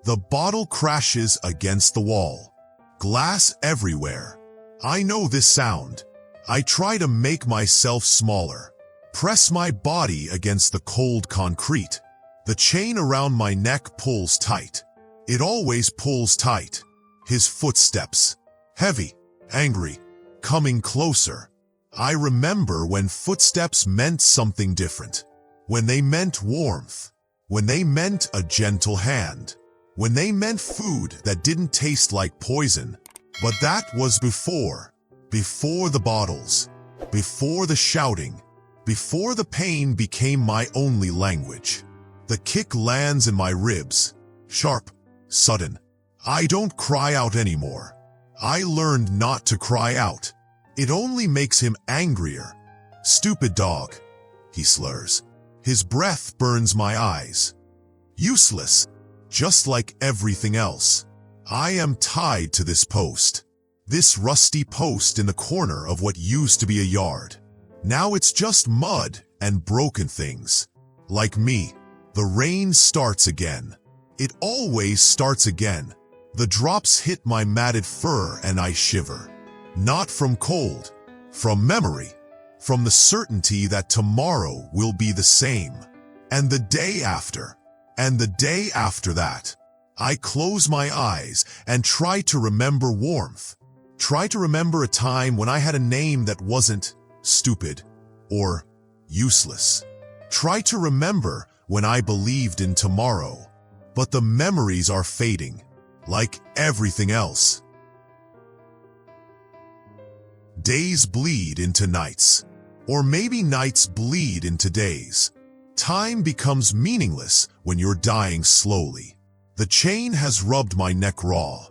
The bottle crashes against the wall. Glass everywhere. I know this sound. I try to make myself smaller. Press my body against the cold concrete. The chain around my neck pulls tight. It always pulls tight. His footsteps. Heavy, angry, coming closer. I remember when footsteps meant something different. When they meant warmth. When they meant a gentle hand. When they meant food that didn't taste like poison. But that was before. Before the bottles. Before the shouting. Before the pain became my only language. The kick lands in my ribs. Sharp. Sudden. I don't cry out anymore. I learned not to cry out. It only makes him angrier. Stupid dog, he slurs. His breath burns my eyes. Useless, just like everything else. I am tied to this post. This rusty post in the corner of what used to be a yard. Now it's just mud and broken things. Like me, the rain starts again. It always starts again. The drops hit my matted fur and I shiver. Not from cold, from memory, from the certainty that tomorrow will be the same. And the day after, and the day after that. I close my eyes and try to remember warmth. Try to remember a time when I had a name that wasn't stupid or useless. Try to remember when I believed in tomorrow. But the memories are fading, like everything else. Days bleed into nights, or maybe nights bleed into days. Time becomes meaningless when you're dying slowly. The chain has rubbed my neck raw.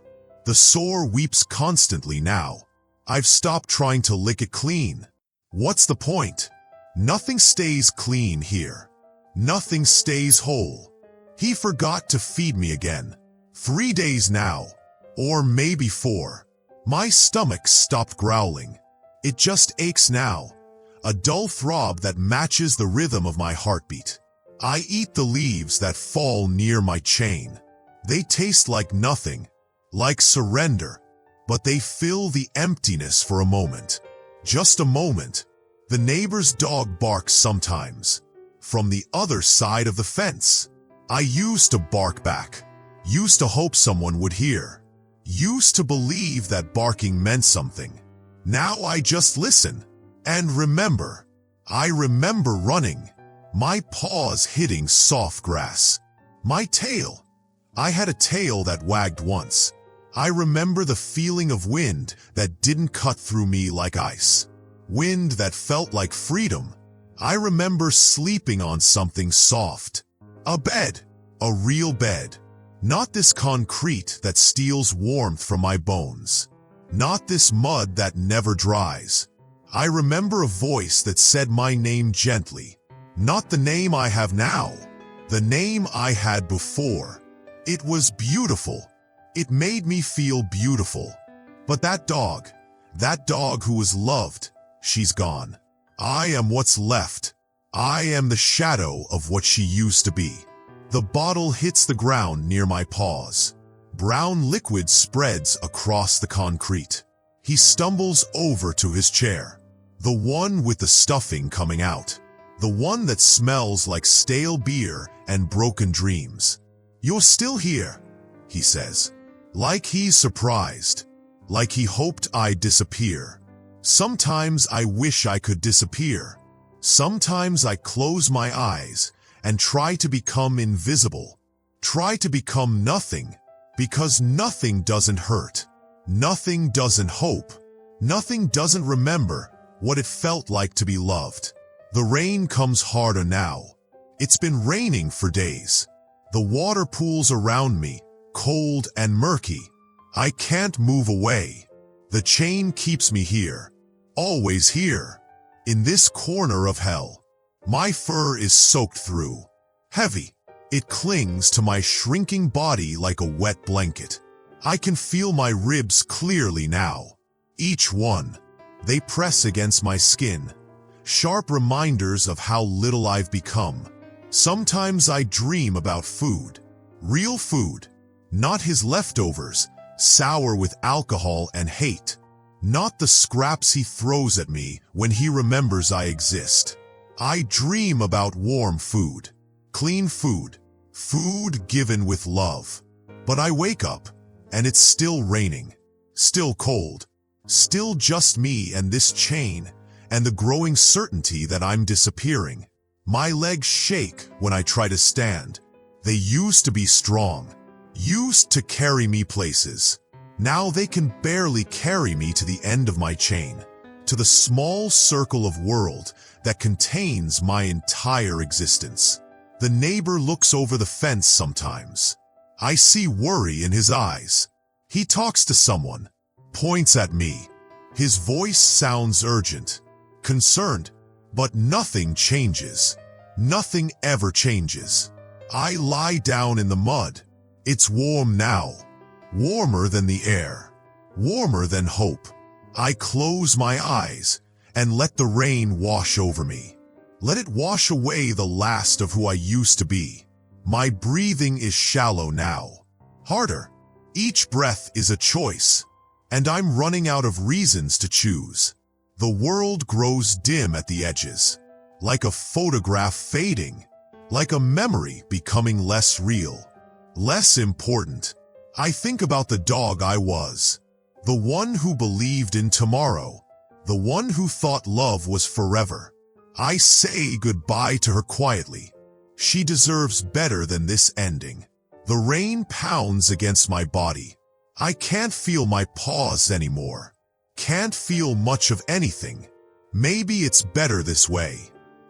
The sore weeps constantly now. I've stopped trying to lick it clean. What's the point? Nothing stays clean here. Nothing stays whole. He forgot to feed me again. 3 days now, or maybe 4. My stomach stopped growling. It just aches now, a dull throb that matches the rhythm of my heartbeat. I eat the leaves that fall near my chain. They taste like nothing, like surrender, but they fill the emptiness for a moment. Just a moment. The neighbor's dog barks sometimes, from the other side of the fence. I used to bark back, used to hope someone would hear, used to believe that barking meant something. Now I just listen and remember. I remember running, my paws hitting soft grass. My tail. I had a tail that wagged once. I remember the feeling of wind that didn't cut through me like ice. Wind that felt like freedom. I remember sleeping on something soft. A bed. A real bed. Not this concrete that steals warmth from my bones. Not this mud that never dries. I remember a voice that said my name gently. Not the name I have now. The name I had before. It was beautiful. It made me feel beautiful. But that dog who was loved, she's gone. I am what's left. I am the shadow of what she used to be. The bottle hits the ground near my paws. Brown liquid spreads across the concrete. He stumbles over to his chair. The one with the stuffing coming out. The one that smells like stale beer and broken dreams. You're still here, he says. Like he's surprised. Like he hoped I'd disappear. Sometimes I wish I could disappear. Sometimes I close my eyes and try to become invisible. Try to become nothing. Because nothing doesn't hurt. Nothing doesn't hope. Nothing doesn't remember what it felt like to be loved. The rain comes harder now. It's been raining for days. The water pools around me, cold and murky. I can't move away. The chain keeps me here. Always here. In this corner of hell. My fur is soaked through. Heavy. It clings to my shrinking body like a wet blanket. I can feel my ribs clearly now. Each one. They press against my skin. Sharp reminders of how little I've become. Sometimes I dream about food. Real food. Not his leftovers, sour with alcohol and hate. Not the scraps he throws at me when he remembers I exist. I dream about warm food, clean food, food given with love. But I wake up, and it's still raining, still cold, still just me and this chain, and the growing certainty that I'm disappearing. My legs shake when I try to stand. They used to be strong, used to carry me places. Now they can barely carry me to the end of my chain, to the small circle of world that contains my entire existence. The neighbor looks over the fence sometimes. I see worry in his eyes. He talks to someone, points at me. His voice sounds urgent, concerned, but nothing changes. Nothing ever changes. I lie down in the mud. It's warm now, warmer than the air, warmer than hope. I close my eyes and let the rain wash over me. Let it wash away the last of who I used to be. My breathing is shallow now, harder. Each breath is a choice, and I'm running out of reasons to choose. The world grows dim at the edges, like a photograph fading, like a memory becoming less real, less important. I think about the dog I was, the one who believed in tomorrow, the one who thought love was forever. I say goodbye to her quietly. She deserves better than this ending. The rain pounds against my body. I can't feel my paws anymore. Can't feel much of anything. Maybe it's better this way.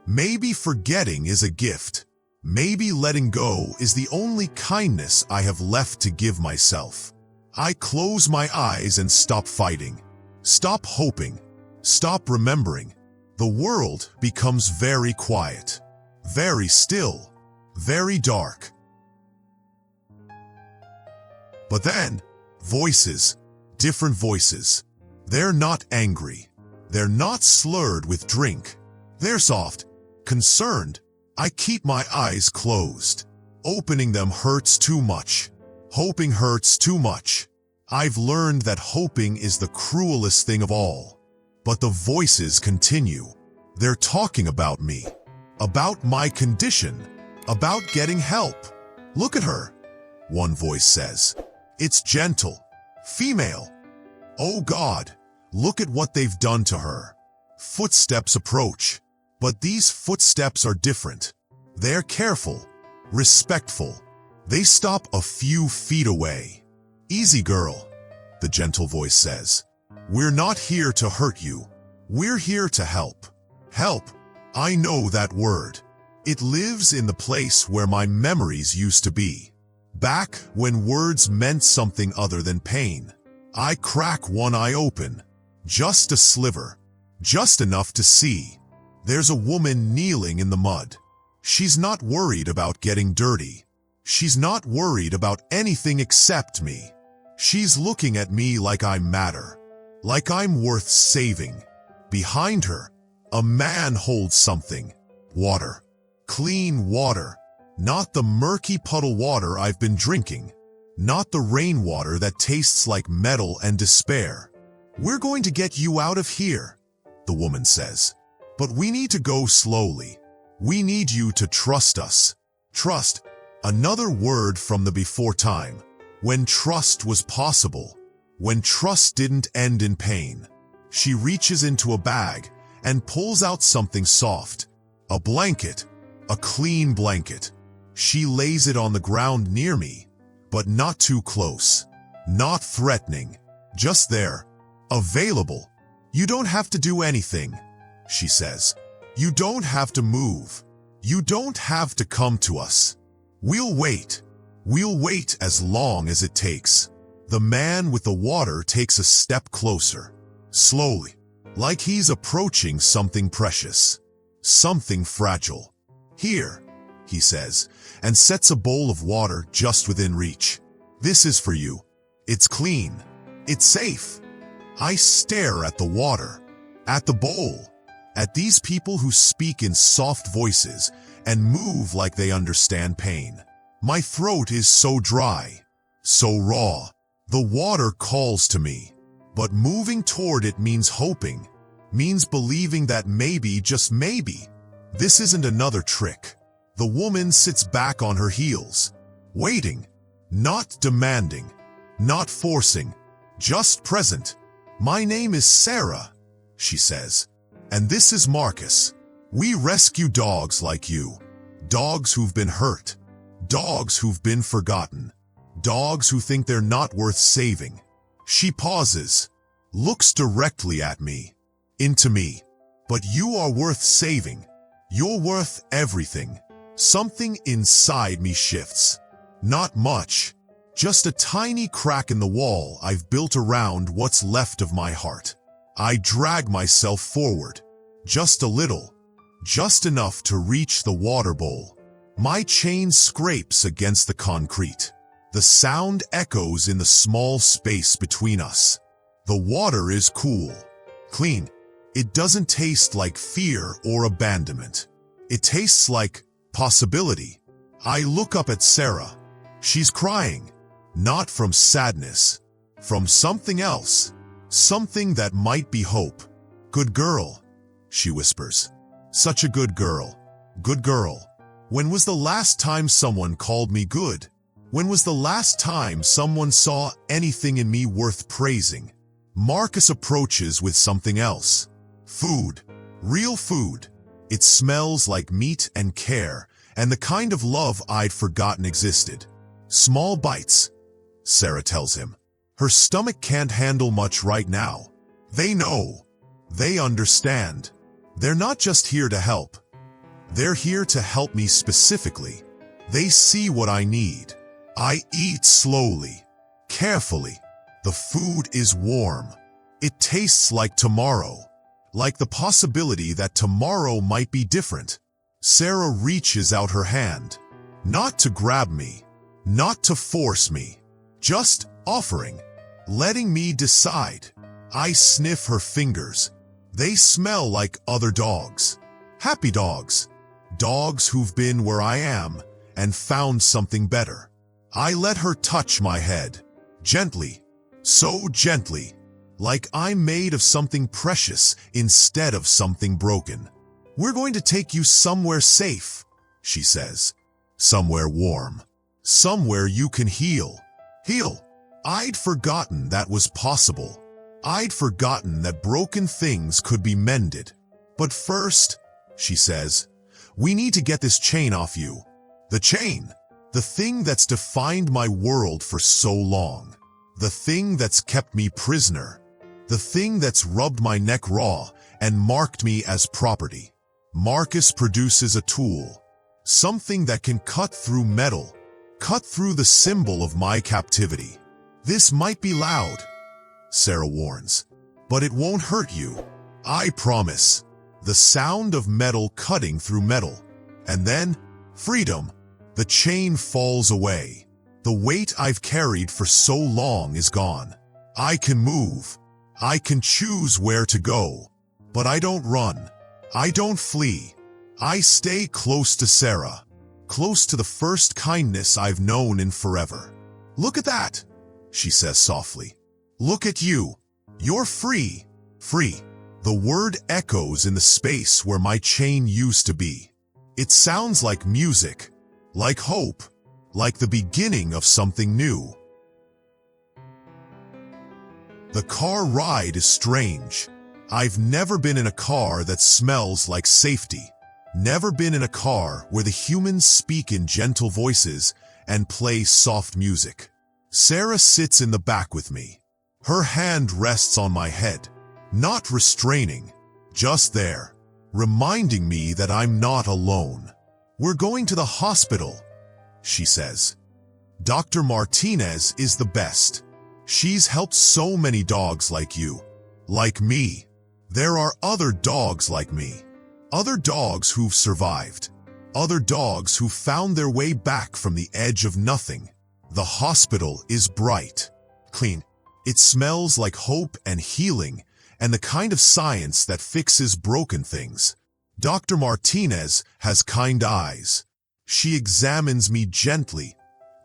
Maybe forgetting is a gift. Maybe letting go is the only kindness I have left to give myself. I close my eyes and stop fighting. Stop hoping. Stop remembering. The world becomes very quiet, very still, very dark. But then, voices, different voices. They're not angry. They're not slurred with drink. They're soft, concerned. I keep my eyes closed. Opening them hurts too much. Hoping hurts too much. I've learned that hoping is the cruelest thing of all. But the voices continue. They're talking about me, about my condition, about getting help. Look at her, one voice says. It's gentle, female. Oh God, look at what they've done to her. Footsteps approach, but these footsteps are different. They're careful, respectful. They stop a few feet away. Easy girl, the gentle voice says. We're not here to hurt you. We're here to help. Help. I know that word. It lives in the place where my memories used to be. Back when words meant something other than pain. I crack one eye open. Just a sliver. Just enough to see. There's a woman kneeling in the mud. She's not worried about getting dirty. She's not worried about anything except me. She's looking at me like I matter. Like I'm worth saving. Behind her, a man holds something. Water. Clean water. Not the murky puddle water I've been drinking. Not the rainwater that tastes like metal and despair. We're going to get you out of here, the woman says. But we need to go slowly. We need you to trust us. Trust. Another word from the before time. When trust was possible. When trust didn't end in pain. She reaches into a bag and pulls out something soft. A blanket. A clean blanket. She lays it on the ground near me, but not too close. Not threatening. Just there. Available. You don't have to do anything, she says. You don't have to move. You don't have to come to us. We'll wait. We'll wait as long as it takes. The man with the water takes a step closer. Slowly. Like he's approaching something precious. Something fragile. Here, he says, and sets a bowl of water just within reach. This is for you. It's clean. It's safe. I stare at the water, at the bowl, at these people who speak in soft voices and move like they understand pain. My throat is so dry, so raw. The water calls to me, but moving toward it means hoping, means believing that maybe, just maybe, this isn't another trick. The woman sits back on her heels, waiting, not demanding, not forcing, just present. "My name is Sarah," she says, "and this is Marcus. We rescue dogs like you, dogs who've been hurt, dogs who've been forgotten, dogs who think they're not worth saving." She pauses, looks directly at me, into me. "But you are worth saving. You're worth everything." Something inside me shifts. Not much, just a tiny crack in the wall I've built around what's left of my heart. I drag myself forward, just a little, just enough to reach the water bowl. My chain scrapes against the concrete. The sound echoes in the small space between us. The water is cool, clean. It doesn't taste like fear or abandonment. It tastes like possibility. I look up at Sarah. She's crying, not from sadness, from something else, something that might be hope. "Good girl," she whispers. "Such a good girl. Good girl. When was the last time someone called me good? When was the last time someone saw anything in me worth praising?" Marcus approaches with something else. Food. Real food. It smells like meat and care, and the kind of love I'd forgotten existed. "Small bites," Sarah tells him. Her stomach can't handle much right now. They know. They understand. They're not just here to help. They're here to help me specifically. They see what I need. I eat slowly, carefully. The food is warm. It tastes like tomorrow, like the possibility that tomorrow might be different. Sarah reaches out her hand, not to grab me, not to force me, just offering, letting me decide. I sniff her fingers. They smell like other dogs. Happy dogs. Dogs who've been where I am and found something better. I let her touch my head, gently, so gently, like I'm made of something precious instead of something broken. "We're going to take you somewhere safe," she says. "Somewhere warm. Somewhere you can heal." Heal. I'd forgotten that was possible. I'd forgotten that broken things could be mended. "But first," she says, "we need to get this chain off you." The chain. The thing that's defined my world for so long. The thing that's kept me prisoner. The thing that's rubbed my neck raw and marked me as property. Marcus produces a tool. Something that can cut through metal. Cut through the symbol of my captivity. "This might be loud," Sarah warns, "but it won't hurt you. I promise." The sound of metal cutting through metal. And then, freedom. The chain falls away. The weight I've carried for so long is gone. I can move. I can choose where to go. But I don't run. I don't flee. I stay close to Sarah. Close to the first kindness I've known in forever. "Look at that," she says softly. "Look at you. You're free. Free." The word echoes in the space where my chain used to be. It sounds like music, like hope, like the beginning of something new. The car ride is strange. I've never been in a car that smells like safety. Never been in a car where the humans speak in gentle voices and play soft music. Sarah sits in the back with me. Her hand rests on my head, not restraining, just there, reminding me that I'm not alone. "We're going to the hospital," she says. "Dr. Martinez is the best. She's helped so many dogs like you, like me. There are other dogs like me. Other dogs who've survived. Other dogs who found their way back from the edge of nothing. The hospital is bright, clean. It smells like hope and healing and the kind of science that fixes broken things. Dr. Martinez has kind eyes. She examines me gently,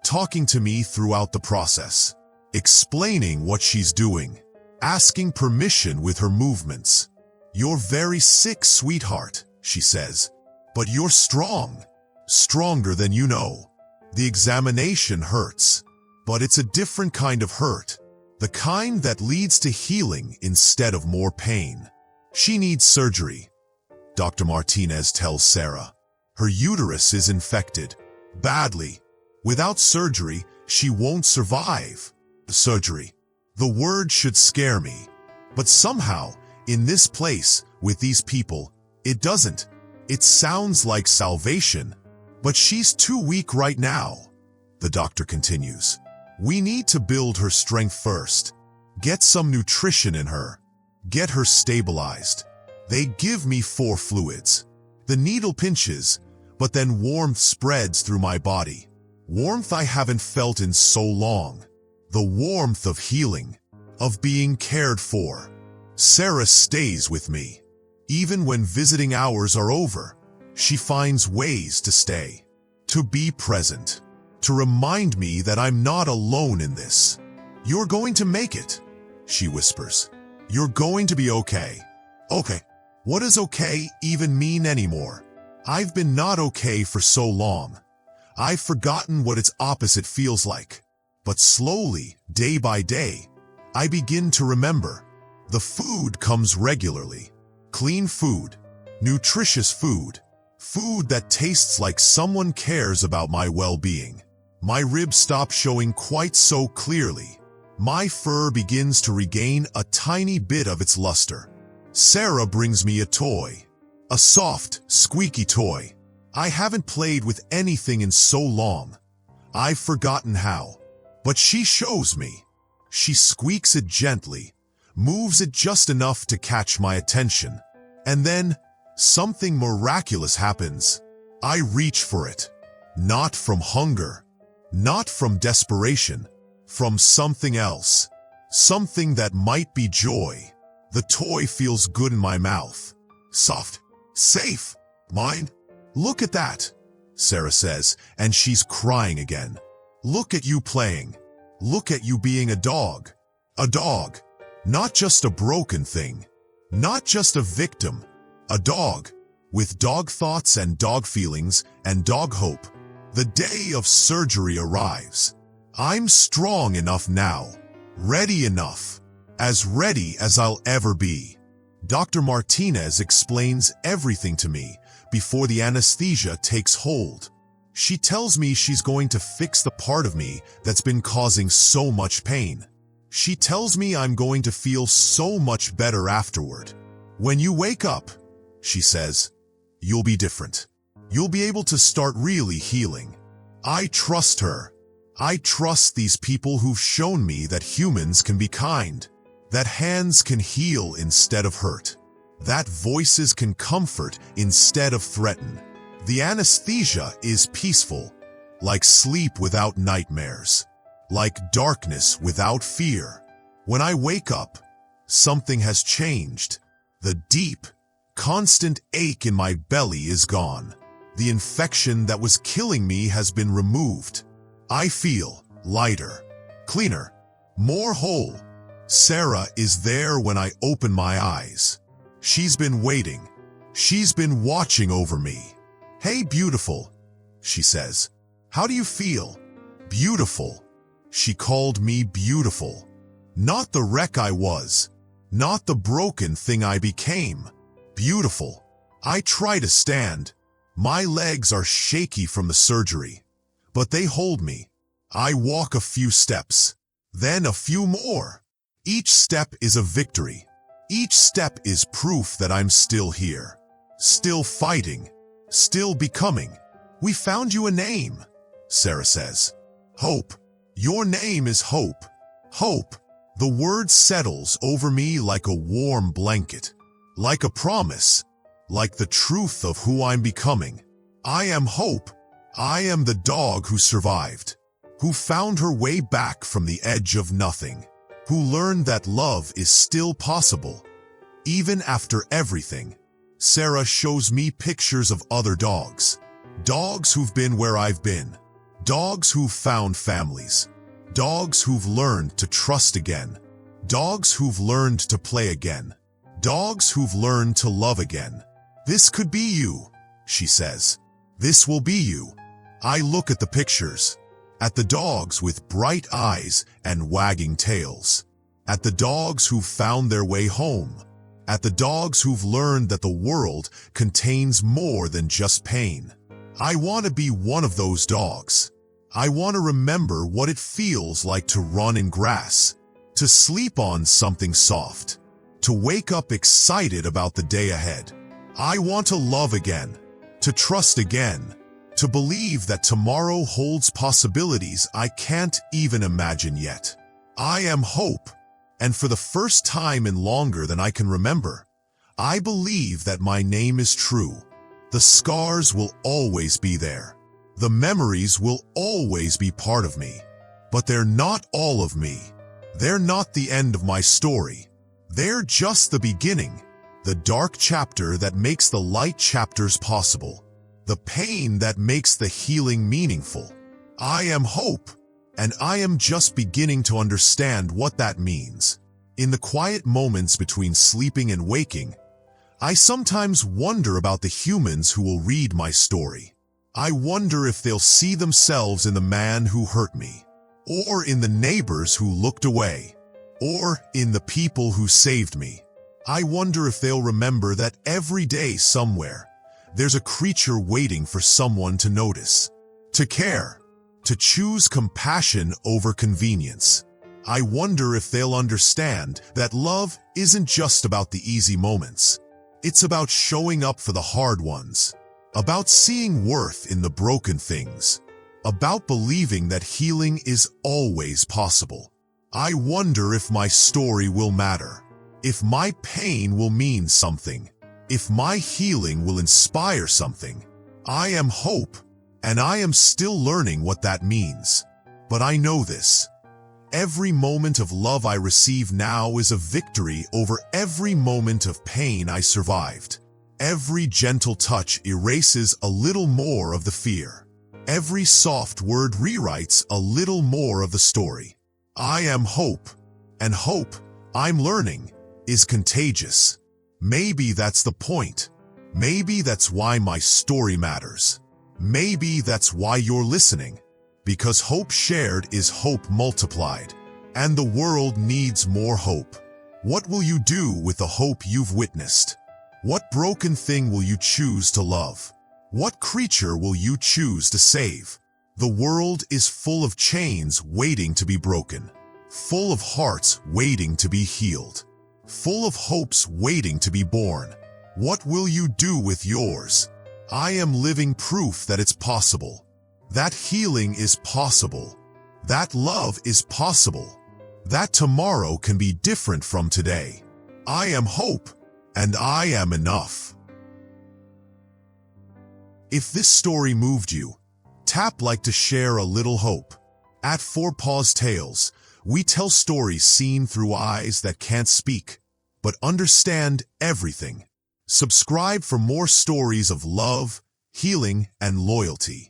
talking to me throughout the process, explaining what she's doing, asking permission with her movements. "You're very sick, sweetheart," she says, "but you're strong, stronger than you know." The examination hurts, but it's a different kind of hurt, the kind that leads to healing instead of more pain. She needs surgery, Dr. Martinez tells Sarah. Her uterus is infected, badly. Without surgery, she won't survive. Surgery. The word should scare me. But somehow, in this place, with these people, it doesn't. It sounds like salvation. But she's too weak right now, the doctor continues. We need to build her strength first. Get some nutrition in her. Get her stabilized. They give me 4 fluids. The needle pinches, but then warmth spreads through my body. Warmth I haven't felt in so long. The warmth of healing, of being cared for. Sarah stays with me. Even when visiting hours are over, she finds ways to stay, to be present, to remind me that I'm not alone in this. "You're going to make it," she whispers. "You're going to be okay." Okay. What does okay even mean anymore? I've been not okay for so long. I've forgotten what its opposite feels like. But slowly, day by day, I begin to remember. The food comes regularly. Clean food, nutritious food, food that tastes like someone cares about my well-being. My ribs stop showing quite so clearly. My fur begins to regain a tiny bit of its luster. Sarah brings me a toy. A soft, squeaky toy. I haven't played with anything in so long. I've forgotten how. But she shows me. She squeaks it gently, moves it just enough to catch my attention. And then, something miraculous happens. I reach for it. Not from hunger. Not from desperation. From something else. Something that might be joy. The toy feels good in my mouth. Soft. Safe. Mine. "Look at that," Sarah says, and she's crying again. "Look at you playing. Look at you being a dog. A dog. Not just a broken thing. Not just a victim. A dog. With dog thoughts and dog feelings and dog hope. The day of surgery arrives. I'm strong enough now. Ready enough. As ready as I'll ever be." Dr. Martinez explains everything to me before the anesthesia takes hold. She tells me she's going to fix the part of me that's been causing so much pain. She tells me I'm going to feel so much better afterward. "When you wake up," she says, "you'll be different. You'll be able to start really healing." I trust her. I trust these people who've shown me that humans can be kind, that hands can heal instead of hurt, that voices can comfort instead of threaten. The anesthesia is peaceful, like sleep without nightmares, like darkness without fear. When I wake up, something has changed. The deep, constant ache in my belly is gone. The infection that was killing me has been removed. I feel lighter, cleaner, more whole. Sarah is there when I open my eyes. She's been waiting. She's been watching over me. "Hey, beautiful," she says. "How do you feel?" Beautiful. She called me beautiful. Not the wreck I was. Not the broken thing I became. Beautiful. I try to stand. My legs are shaky from the surgery, but they hold me. I walk a few steps, then a few more. Each step is a victory. Each step is proof that I'm still here, still fighting, still becoming. "We found you a name," Sarah says. "Hope. Your name is Hope. Hope." The word settles over me like a warm blanket, like a promise, like the truth of who I'm becoming. I am Hope. I am the dog who survived, who found her way back from the edge of nothing, who learned that love is still possible, even after everything. Sarah shows me pictures of other dogs, dogs who've been where I've been, Dogs who've found families. Dogs who've learned to trust again. Dogs who've learned to play again. Dogs who've learned to love again. This could be you, she says. This will be you. I look at the pictures. At the dogs with bright eyes and wagging tails. At the dogs who've found their way home. At the dogs who've learned that the world contains more than just pain. I want to be one of those dogs. I want to remember what it feels like to run in grass, to sleep on something soft, to wake up excited about the day ahead. I want to love again, to trust again, to believe that tomorrow holds possibilities I can't even imagine yet. I am hope, and for the first time in longer than I can remember, I believe that my name is true. The scars will always be there. The memories will always be part of me. But they're not all of me. They're not the end of my story. They're just the beginning, the dark chapter that makes the light chapters possible, the pain that makes the healing meaningful. I am hope, and I am just beginning to understand what that means. In the quiet moments between sleeping and waking, I sometimes wonder about the humans who will read my story. I wonder if they'll see themselves in the man who hurt me, or in the neighbors who looked away, or in the people who saved me. I wonder if they'll remember that every day somewhere, there's a creature waiting for someone to notice, to care, to choose compassion over convenience. I wonder if they'll understand that love isn't just about the easy moments. It's about showing up for the hard ones, about seeing worth in the broken things, about believing that healing is always possible. I wonder if my story will matter, if my pain will mean something, if my healing will inspire something. I am hope, and I am still learning what that means. But I know this. Every moment of love I receive now is a victory over every moment of pain I survived. Every gentle touch erases a little more of the fear. Every soft word rewrites a little more of the story. I am hope, and hope, I'm learning, is contagious. Maybe that's the point. Maybe that's why my story matters. Maybe that's why you're listening. Because hope shared is hope multiplied, and the world needs more hope. What will you do with the hope you've witnessed? What broken thing will you choose to love? What creature will you choose to save? The world is full of chains waiting to be broken, full of hearts waiting to be healed, full of hopes waiting to be born. What will you do with yours? I am living proof that it's possible. That healing is possible. That love is possible. That tomorrow can be different from today. I am hope, and I am enough. If this story moved you, tap like to share a little hope. At Paws Tales, we tell stories seen through eyes that can't speak, but understand everything. Subscribe for more stories of love, healing, and loyalty.